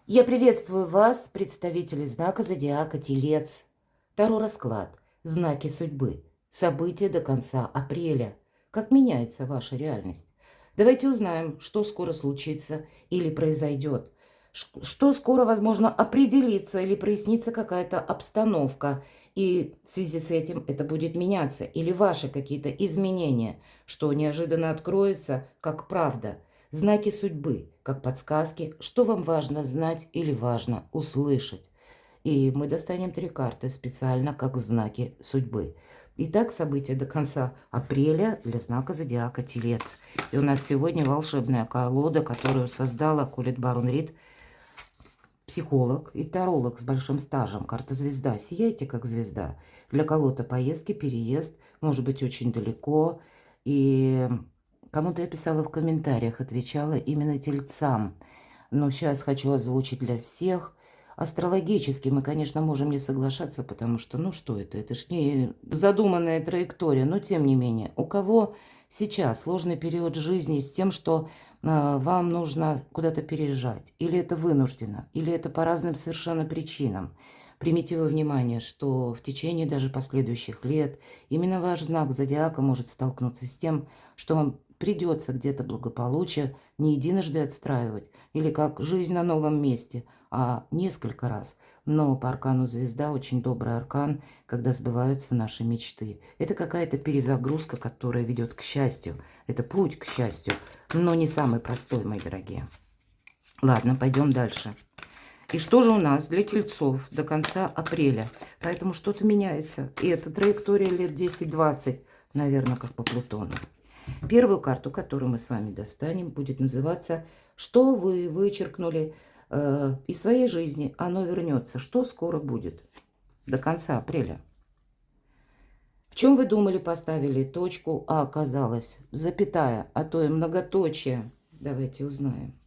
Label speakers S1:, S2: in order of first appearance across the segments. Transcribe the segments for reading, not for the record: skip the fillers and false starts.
S1: Я приветствую вас, представители знака зодиака Телец. Таро расклад. Знаки судьбы. События до конца апреля. Как меняется ваша реальность? Давайте узнаем, что скоро случится или произойдет. Что скоро, возможно, определится или прояснится какая-то обстановка. И в связи с этим это будет меняться. Или ваши какие-то изменения, что неожиданно откроется, как правда. Знаки судьбы, как подсказки, что вам важно знать или важно услышать. И мы достанем 3 карты специально как знаки судьбы. Итак, события до конца апреля для знака зодиака Телец. И у нас сегодня волшебная колода, которую создала Колет Барон Рид, психолог и таролог с большим стажем. Карта звезда. Сияйте как звезда. Для кого-то поездки, переезд, может быть, очень далеко. И кому-то я писала в комментариях, отвечала именно тельцам. Но сейчас хочу озвучить для всех. Астрологически мы, конечно, можем не соглашаться, потому что, ну что это? Это ж не задуманная траектория. Но, тем не менее, у кого сейчас сложный период жизни с тем, что вам нужно куда-то переезжать, или это вынуждено, или это по разным совершенно причинам. Примите во внимание, что в течение даже последующих лет именно ваш знак зодиака может столкнуться с тем, что вам придется где-то благополучие не единожды отстраивать, или как жизнь на новом месте, а несколько раз. Но по аркану звезда очень добрый аркан, когда сбываются наши мечты. Это какая-то перезагрузка, которая ведет к счастью. Это путь к счастью, но не самый простой, мои дорогие. Ладно, пойдем дальше. И что же у нас для тельцов до конца апреля? Поэтому что-то меняется. И это траектория лет 10-20, наверное, как по Плутону. Первую карту, которую мы с вами достанем, будет называться «Что вы вычеркнули из своей жизни, оно вернется». Что скоро будет до конца апреля? В чем вы думали, поставили точку, а оказалось запятая, а то и многоточие? Давайте узнаем.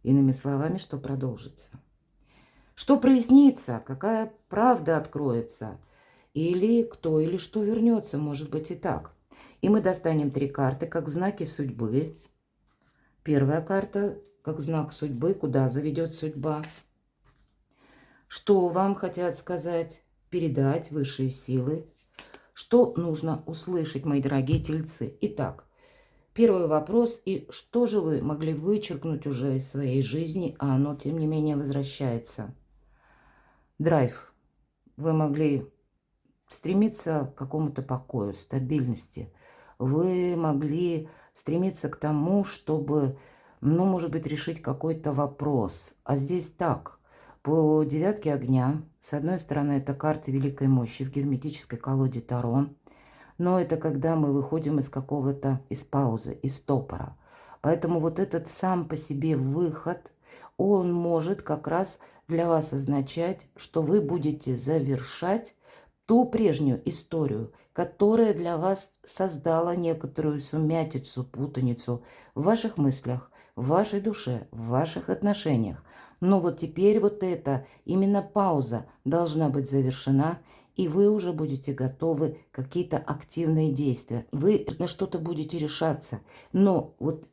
S1: Иными словами, что продолжится. Что прояснится, какая правда откроется, или кто или что вернется, может быть и так. И мы достанем 3 карты, как знаки судьбы. Первая карта, как знак судьбы, куда заведет судьба. Что вам хотят сказать, передать высшие силы. Что нужно услышать, мои дорогие тельцы. Итак, первый вопрос. И что же вы могли вычеркнуть уже из своей жизни, а оно, тем не менее, возвращается? Драйв. Вы могли стремиться к какому-то покою, стабильности. Вы могли стремиться к тому, чтобы, ну, может быть, решить какой-то вопрос. А здесь так. По 9 огня, с одной стороны, это карта великой мощи в герметической колоде Таро. Но это когда мы выходим из какого-то, из паузы, из стопора. Поэтому вот этот сам по себе выход, он может как раз для вас означать, что вы будете завершать ту прежнюю историю, которая для вас создала некоторую сумятицу, путаницу в ваших мыслях, в вашей душе, в ваших отношениях. Но вот теперь вот эта именно пауза должна быть завершена, и вы уже будете готовы к какие-то активные действия. Вы на что-то будете решаться. Но вот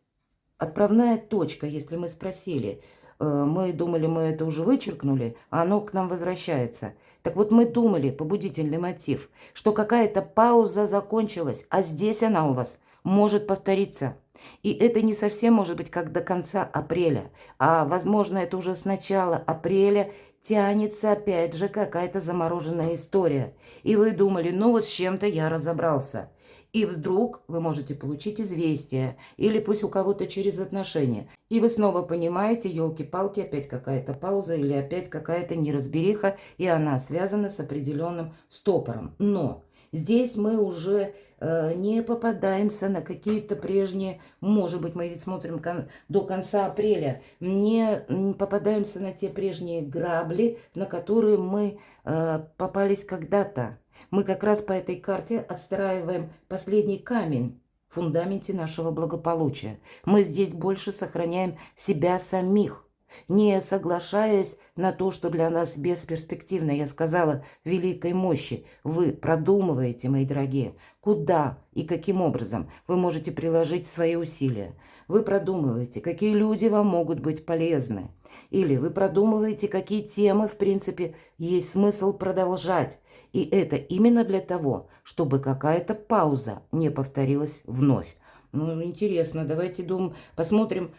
S1: отправная точка, если мы спросили, мы думали, мы это уже вычеркнули, а оно к нам возвращается. Так вот, мы думали, побудительный мотив, что какая-то пауза закончилась, а здесь она у вас может повториться. И это не совсем может быть как до конца апреля, а, возможно, это уже с начала апреля тянется опять же какая-то замороженная история. И вы думали, ну вот с чем-то я разобрался. И вдруг вы можете получить известие, или пусть у кого-то через отношения. И вы снова понимаете, елки-палки, опять какая-то пауза или опять какая-то неразбериха, и она связана с определенным стопором. Но здесь мы уже не попадаемся на какие-то прежние, может быть, мы ведь смотрим до конца апреля, не попадаемся на те прежние грабли, на которые мы попались когда-то. Мы как раз по этой карте отстраиваем последний камень в фундаменте нашего благополучия. Мы здесь больше сохраняем себя самих, не соглашаясь на то, что для нас бесперспективно. Я сказала, великой мощи. Вы продумываете, мои дорогие, куда и каким образом вы можете приложить свои усилия. Вы продумываете, какие люди вам могут быть полезны. Или вы продумываете, какие темы, в принципе, есть смысл продолжать. И это именно для того, чтобы какая-то пауза не повторилась вновь. Ну, интересно, давайте посмотрим,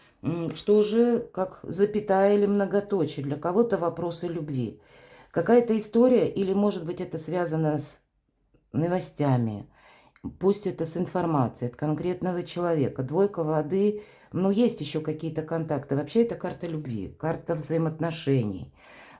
S1: что же, как запятая или многоточие. Для кого-то вопросы любви. Какая-то история, или, может быть, это связано с новостями, пусть это с информацией от конкретного человека. Двойка воды, но есть еще какие-то контакты. Вообще это карта любви, карта взаимоотношений.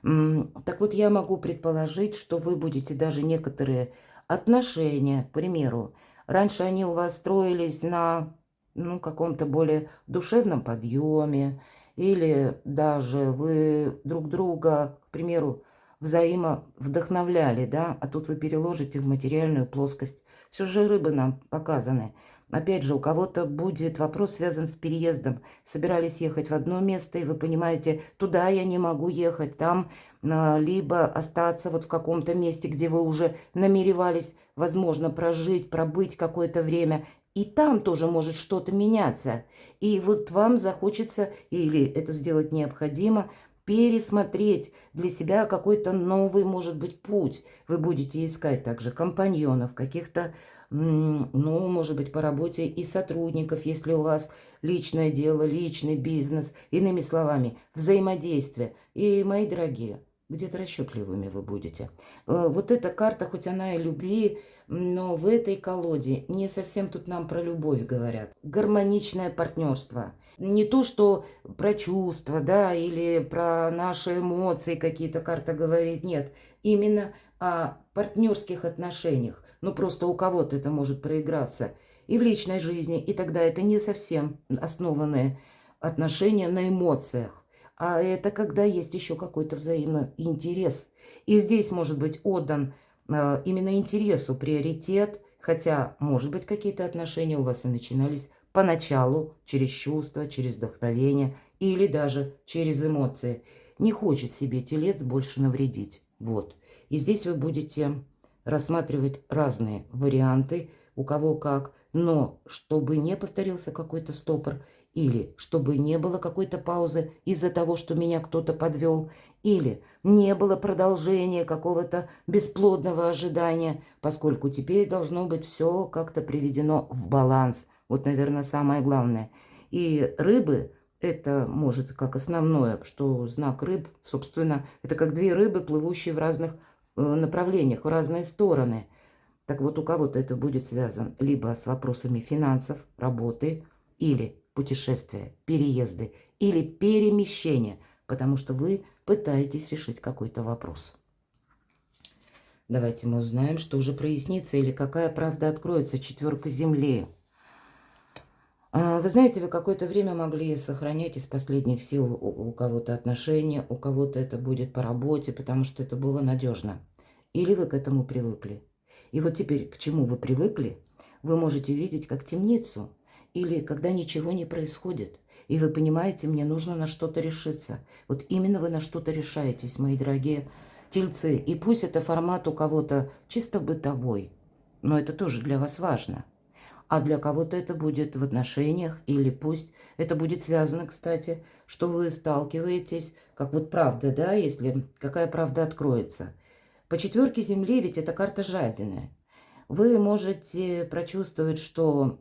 S1: Так вот, я могу предположить, что вы будете даже некоторые отношения, к примеру, раньше они у вас строились на каком-то более душевном подъеме, или даже вы друг друга, к примеру, взаимовдохновляли, да, а тут вы переложите в материальную плоскость. Все же рыбы нам показаны. Опять же, у кого-то будет вопрос связан с переездом. Собирались ехать в одно место, и вы понимаете, туда я не могу ехать, там либо остаться вот в каком-то месте, где вы уже намеревались, возможно, прожить, пробыть какое-то время. И там тоже может что-то меняться. И вот вам захочется, или это сделать необходимо, пересмотреть для себя какой-то новый, может быть, путь. Вы будете искать также компаньонов, каких-то, ну, может быть, по работе и сотрудников, если у вас личное дело, личный бизнес, иными словами, взаимодействие. И, мои дорогие, где-то расчетливыми вы будете. Вот эта карта, хоть она и любви, но в этой колоде не совсем тут нам про любовь говорят. Гармоничное партнерство. Не то, что про чувства, да, или про наши эмоции какие-то карта говорит. Нет, именно о партнерских отношениях. Ну, просто у кого-то это может проиграться и в личной жизни, и тогда это не совсем основанные отношения на эмоциях. А это когда есть еще какой-то взаимный интерес. И здесь может быть отдан именно интересу приоритет, хотя, может быть, какие-то отношения у вас и начинались поначалу через чувства, через вдохновение или даже через эмоции. Не хочет себе телец больше навредить. Вот. И здесь вы будете рассматривать разные варианты, у кого как, но чтобы не повторился какой-то стопор, или чтобы не было какой-то паузы из-за того, что меня кто-то подвел, или не было продолжения какого-то бесплодного ожидания, поскольку теперь должно быть все как-то приведено в баланс. Вот, наверное, самое главное. И рыбы, это может как основное, что знак рыб, собственно, это как две рыбы, плывущие в разных направлениях, в разные стороны. Так вот, у кого-то это будет связано либо с вопросами финансов, работы, или путешествия, переезды, или перемещения, потому что вы пытаетесь решить какой-то вопрос. Давайте мы узнаем, что же прояснится или какая правда откроется. Четверка Земли. Вы знаете, вы какое-то время могли сохранять из последних сил у кого-то отношения, у кого-то это будет по работе, потому что это было надежно. Или вы к этому привыкли. И вот теперь к чему вы привыкли, вы можете видеть как темницу, или когда ничего не происходит. И вы понимаете, мне нужно на что-то решиться. Вот именно вы на что-то решаетесь, мои дорогие тельцы. И пусть это формат у кого-то чисто бытовой, но это тоже для вас важно. А для кого-то это будет в отношениях, или пусть это будет связано, кстати, что вы сталкиваетесь, как вот правда, да, если какая правда откроется. По четверке Земли ведь это карта жадины. Вы можете прочувствовать, что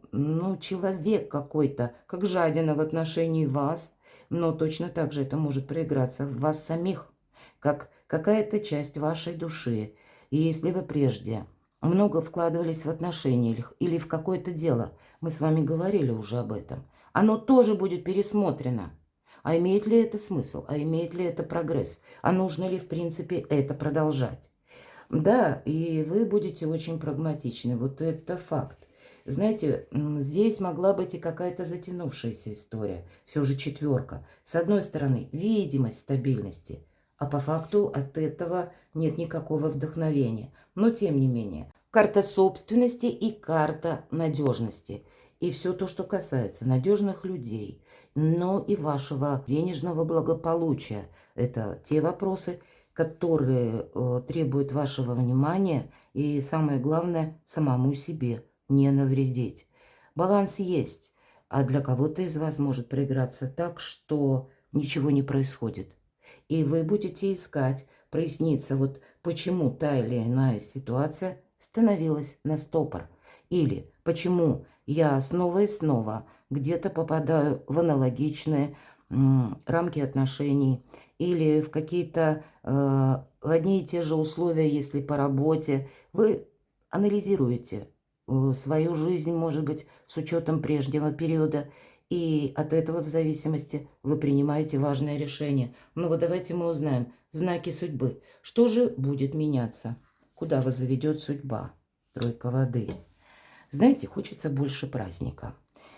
S1: человек какой-то, как жадина в отношении вас, но точно так же это может проиграться в вас самих, как какая-то часть вашей души. И если вы прежде много вкладывались в отношения или в какое-то дело, мы с вами говорили уже об этом, оно тоже будет пересмотрено. А имеет ли это смысл? А имеет ли это прогресс? А нужно ли, в принципе, это продолжать? Да, и вы будете очень прагматичны. Вот это факт. Знаете, здесь могла быть и какая-то затянувшаяся история. Все же четверка. С одной стороны, видимость стабильности, а по факту от этого нет никакого вдохновения. Но тем не менее, карта собственности и карта надежности. И все то, что касается надежных людей, но и вашего денежного благополучия. Это те вопросы, которые требуют вашего внимания и, самое главное, самому себе не навредить. Баланс есть, а для кого-то из вас может проиграться так, что ничего не происходит. И вы будете искать, проясниться, вот почему та или иная ситуация становилась на стопор. Или почему я снова и снова где-то попадаю в аналогичные рамки отношений или в какие-то в одни и те же условия, если по работе. Вы анализируете свою жизнь, может быть, с учетом прежнего периода, и от этого в зависимости вы принимаете важное решение. Ну вот давайте мы узнаем знаки судьбы. Что же будет меняться? Куда вас заведет судьба? Тройка воды. Знаете, хочется больше праздника.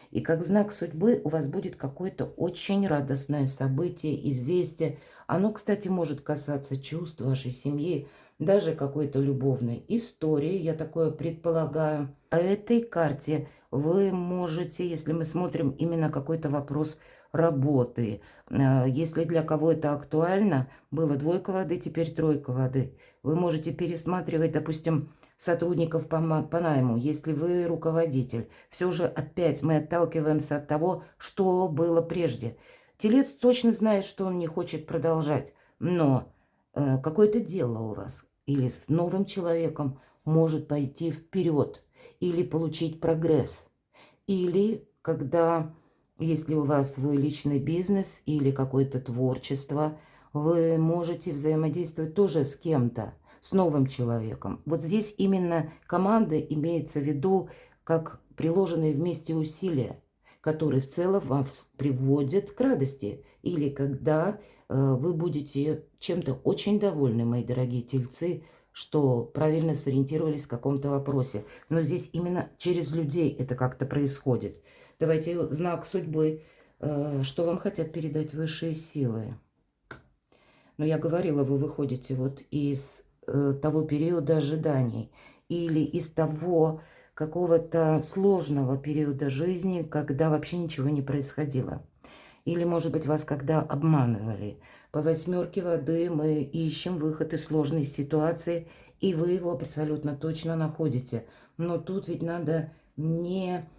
S1: И как знак судьбы у вас будет какое-то очень радостное событие, известие. Оно, кстати, может касаться чувств вашей семьи, даже какой-то любовной истории, я такое предполагаю. По этой карте вы можете, если мы смотрим именно какой-то вопрос работы, если для кого это актуально, было двойка воды, теперь тройка воды, вы можете пересматривать, допустим, сотрудников по найму, если вы руководитель. Все же опять мы отталкиваемся от того, что было прежде. Телец точно знает, что он не хочет продолжать, но какое-то дело у вас или с новым человеком может пойти вперед, или получить прогресс, или когда, если у вас свой личный бизнес или какое-то творчество, вы можете взаимодействовать тоже с кем-то, с новым человеком. Вот здесь именно команда имеется в виду как приложенные вместе усилия, которые в целом вас приводят к радости. Или когда вы будете чем-то очень довольны, мои дорогие тельцы, что правильно сориентировались в каком-то вопросе. Но здесь именно через людей это как-то происходит. Давайте знак судьбы. Что вам хотят передать высшие силы? Но я говорила, вы выходите вот из того периода ожиданий или из того какого-то сложного периода жизни, когда вообще ничего не происходило. Или, может быть, вас когда обманывали. По восьмерке воды мы ищем выход из сложной ситуации, и вы его абсолютно точно находите. Но тут ведь надо не,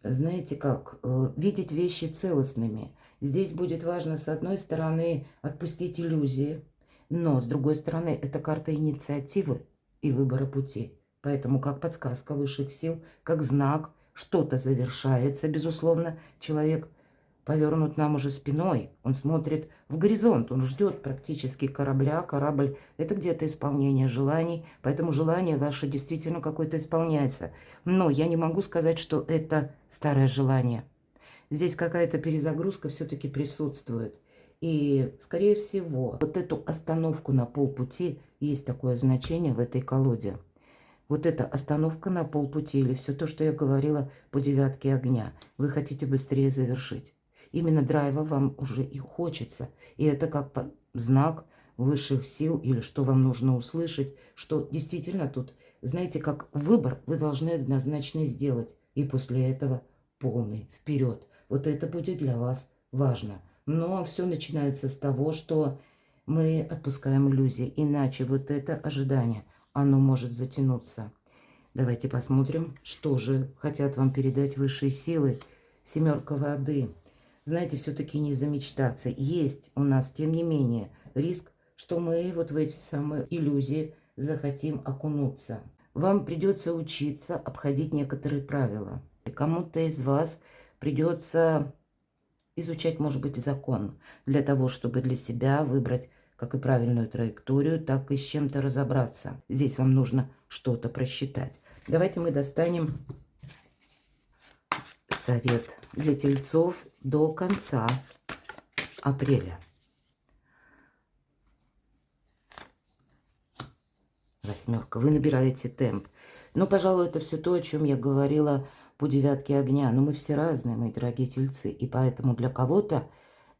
S1: знаете как, видеть вещи целостными. Здесь будет важно, с одной стороны, отпустить иллюзии, но, с другой стороны, это карта инициативы и выбора пути. Поэтому как подсказка высших сил, как знак, что-то завершается, безусловно. Человек повернут нам уже спиной, он смотрит в горизонт, он ждет практически корабля. Корабль – это где-то исполнение желаний, поэтому желание ваше действительно какое-то исполняется. Но я не могу сказать, что это старое желание. Здесь какая-то перезагрузка все-таки присутствует. И, скорее всего, вот эту остановку на полпути, есть такое значение в этой колоде. Вот эта остановка на полпути, или все то, что я говорила по девятке огня, вы хотите быстрее завершить. Именно драйва вам уже и хочется. И это как знак высших сил, или что вам нужно услышать, что действительно тут, знаете, как выбор вы должны однозначно сделать. И после этого полный вперед. Вот это будет для вас важно. Но все начинается с того, что мы отпускаем иллюзии. Иначе вот это ожидание, оно может затянуться. Давайте посмотрим, что же хотят вам передать высшие силы. Семерка воды. Знаете, все-таки не замечтаться. Есть у нас, тем не менее, риск, что мы вот в эти самые иллюзии захотим окунуться. Вам придется учиться обходить некоторые правила. И кому-то из вас придется изучать, может быть, закон для того, чтобы для себя выбрать как и правильную траекторию, так и с чем-то разобраться. Здесь вам нужно что-то просчитать. Давайте мы достанем совет для тельцов до конца апреля. Восьмерка. Вы набираете темп. Но, пожалуй, это все то, о чем я говорила по девятке огня. Но мы все разные, мои дорогие тельцы. И поэтому для кого-то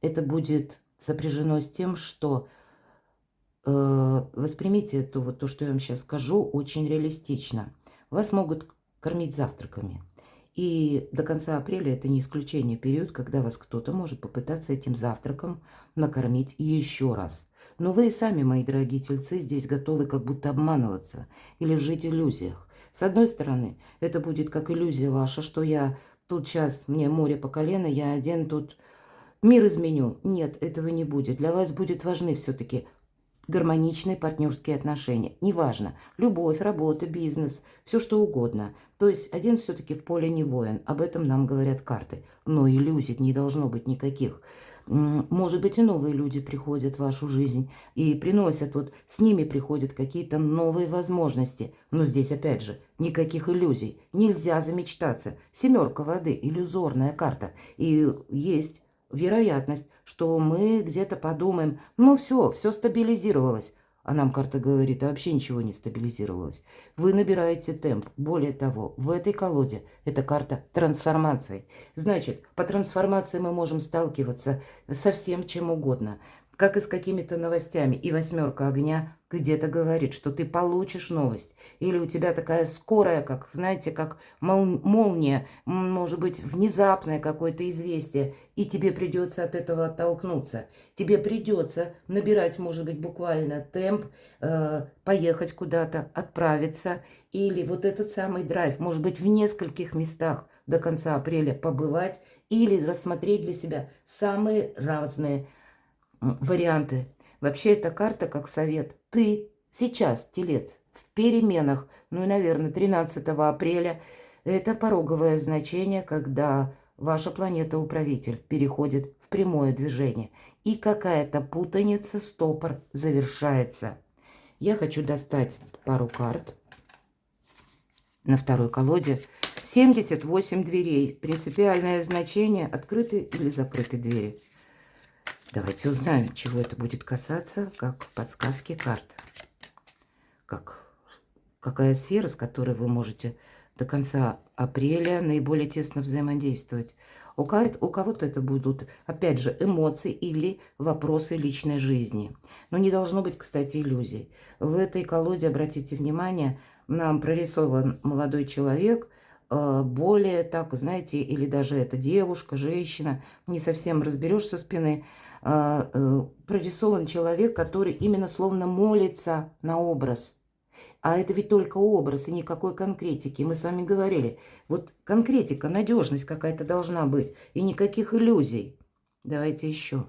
S1: это будет сопряжено с тем, что воспримите это, вот то, что я вам сейчас скажу, очень реалистично. Вас могут кормить завтраками. И до конца апреля это не исключение период, когда вас кто-то может попытаться этим завтраком накормить еще раз. Но вы и сами, мои дорогие тельцы, здесь готовы как будто обманываться или жить в иллюзиях. С одной стороны, это будет как иллюзия ваша, что я тут сейчас, мне море по колено, я один тут Мир изменю. Нет, этого не будет. Для вас будет важны все-таки гармоничные партнерские отношения. Неважно, любовь, работа, бизнес, все что угодно. То есть один все-таки в поле не воин. Об этом нам говорят карты. Но иллюзий не должно быть никаких. Может быть, и новые люди приходят в вашу жизнь и приносят, вот с ними приходят какие-то новые возможности. Но здесь, опять же, никаких иллюзий. Нельзя замечтаться. Семерка воды, иллюзорная карта. И есть вероятность, что мы где-то подумаем, ну все стабилизировалось. А нам карта говорит, а вообще ничего не стабилизировалось. Вы набираете темп. Более того, в этой колоде это карта трансформации. Значит, по трансформации мы можем сталкиваться со всем чем угодно. Как и с какими-то новостями. И восьмерка огня где-то говорит, что ты получишь новость. Или у тебя такая скорая, как, знаете, как молния, может быть, внезапное какое-то известие. И тебе придется от этого оттолкнуться. Тебе придется набирать, может быть, буквально темп, поехать куда-то, отправиться. Или вот этот самый драйв, может быть, в нескольких местах до конца апреля побывать. Или рассмотреть для себя самые разные варианты. Вообще эта карта как совет. Ты сейчас, телец, в переменах, ну и, наверное, 13 апреля, это пороговое значение, когда ваша планета-управитель переходит в прямое движение. И какая-то путаница, стопор завершается. Я хочу достать пару карт на второй колоде. 78 дверей. Принципиальное значение: открыты или закрыты двери. Давайте узнаем, чего это будет касаться, как подсказки карт. Какая сфера, с которой вы можете до конца апреля наиболее тесно взаимодействовать. У кого-то это будут, опять же, эмоции или вопросы личной жизни. Но не должно быть, кстати, иллюзий. В этой колоде, обратите внимание, нам прорисован молодой человек, более так, знаете, или даже это девушка, женщина, не совсем разберешь со спины, прорисован человек, который именно словно молится на образ. А это ведь только образ и никакой конкретики. Мы с вами говорили, вот конкретика, надежность какая-то должна быть и никаких иллюзий. Давайте еще.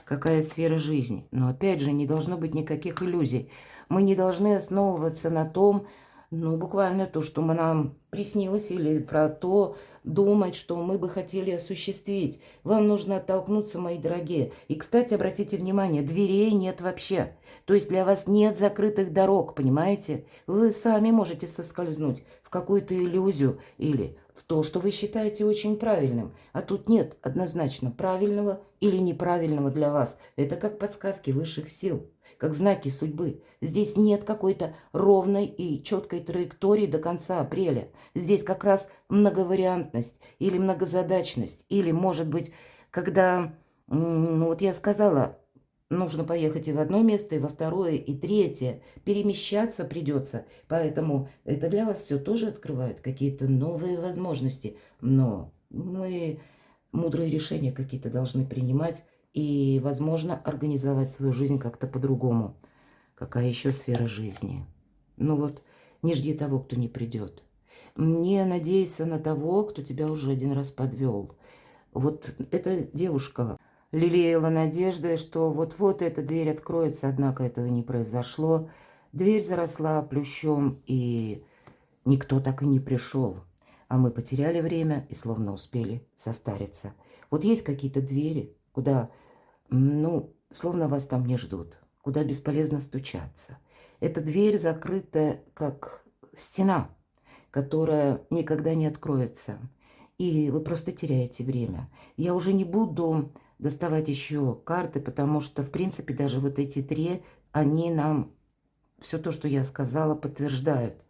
S1: Какая сфера жизни? Но опять же, не должно быть никаких иллюзий. Мы не должны основываться на том, ну, буквально то, что нам приснилось, или про то думать, что мы бы хотели осуществить. Вам нужно оттолкнуться, мои дорогие. И, кстати, обратите внимание, дверей нет вообще. То есть для вас нет закрытых дорог, понимаете? Вы сами можете соскользнуть в какую-то иллюзию или в то, что вы считаете очень правильным. А тут нет однозначно правильного или неправильного для вас. Это как подсказки высших сил, как знаки судьбы. Здесь нет какой-то ровной и четкой траектории до конца апреля. Здесь как раз многовариантность или многозадачность. Или, может быть, когда, ну вот я сказала, нужно поехать и в одно место, и во второе, и третье. Перемещаться придется. Поэтому это для вас все тоже открывает какие-то новые возможности. Но мы мудрые решения какие-то должны принимать и, возможно, организовать свою жизнь как-то по-другому. Какая еще сфера жизни? Ну вот, не жди того, кто не придет. Не надейся на того, кто тебя уже один раз подвел. Вот эта девушка лелеяла надежды, что вот-вот эта дверь откроется, однако этого не произошло. Дверь заросла плющом, и никто так и не пришел. А мы потеряли время и словно успели состариться. Вот есть какие-то двери, куда, ну, словно вас там не ждут, куда бесполезно стучаться. Эта дверь закрыта, как стена, которая никогда не откроется. И вы просто теряете время. Я уже не буду доставать еще карты, потому что, в принципе, даже вот эти три, они нам все то, что я сказала, подтверждают.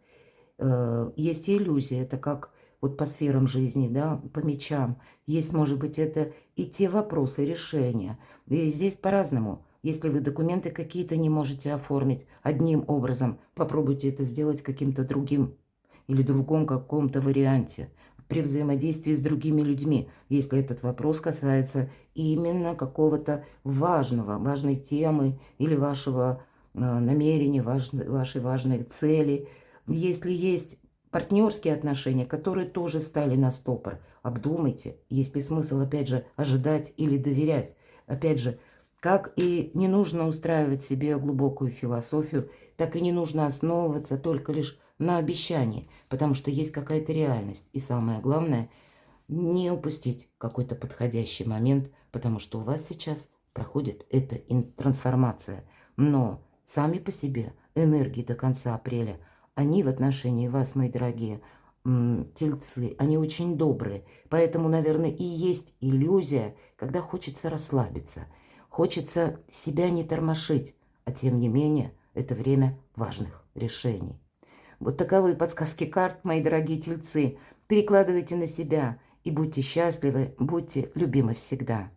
S1: Есть и иллюзия, это как вот по сферам жизни, да, по мечам. Есть, может быть, это и те вопросы, решения. И здесь по-разному. Если вы документы какие-то не можете оформить одним образом, попробуйте это сделать каким-то другим или другом каком-то варианте при взаимодействии с другими людьми, если этот вопрос касается именно какого-то важной темы или вашего намерения, вашей важной цели. Если есть партнерские отношения, которые тоже стали на стопор. Обдумайте, есть ли смысл, опять же, ожидать или доверять. Опять же, как и не нужно устраивать себе глубокую философию, так и не нужно основываться только лишь на обещании, потому что есть какая-то реальность. И самое главное, не упустить какой-то подходящий момент, потому что у вас сейчас проходит эта трансформация. Но сами по себе энергии до конца апреля, они в отношении вас, мои дорогие тельцы, они очень добрые. Поэтому, наверное, и есть иллюзия, когда хочется расслабиться, хочется себя не тормошить, а тем не менее это время важных решений. Вот таковы подсказки карт, мои дорогие тельцы. Перекладывайте на себя и будьте счастливы, будьте любимы всегда.